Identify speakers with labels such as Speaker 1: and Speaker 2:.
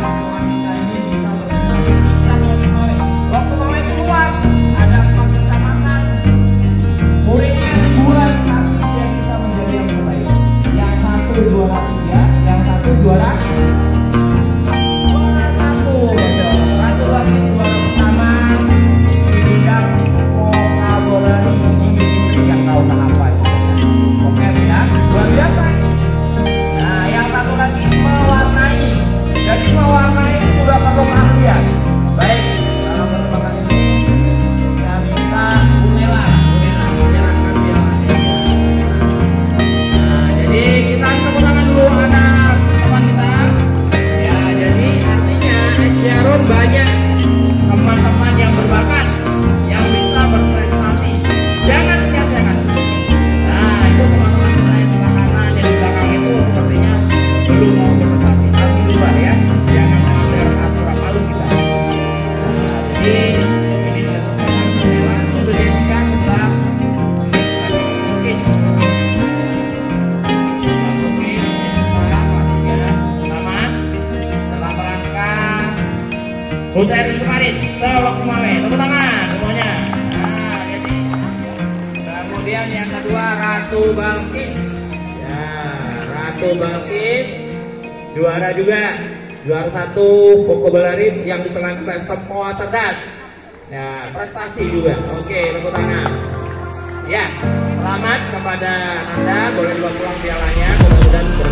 Speaker 1: wanita ini bisa berprestasi di tingkat Lok Sumawe. Lok Sumawe itu luas, ada 4 kecamatan. Muridnya ribuan, tapi dia bisa menjadi yang terbaik. Yang satu juara 3, yang satu juara 1. Ratu Balkis juara pertama di bidang vocabulary Inggris yang tahu apa itu. Oke ya, luar biasa. Nah, yang satu lagi mewarnai. Jadi mewarnai itu juga perlu keahlian. Baik, kalau kesempatan ini saya minta Bu Nela menyerahkan pialanya. Nah, jadi kisahan tepuk tangan dulu anak teman kita. Ya, jadi artinya SD Harun banyak teman-teman yang berbakat, yang bisa berprestasi. Jangan sia-siakan. Nah, itu teman-teman kita yang sebelah kanan, yang di belakang itu sepertinya belum mau berprestasi. Harus berubah ya. Jangan melanggar aturan malu kita. Nah, jadi ini juga kesempatan Nela untuk Jessica sebelah Kis. Selamat dalam rangka HUT RI kemarin se-Lok Sumawe. Tepuk tangan semuanya. Nah, jadi kemudian yang kedua Ratu Balkis. Ya, Ratu Balkis juara juga, juara 1 vocabulary yang diselenggarakan Sekolah Cerdas. Ya, prestasi juga. Oke, tepuk tangan. Ya, selamat kepada Anda, boleh dibawa pulang pialanya. Mudah-mudahan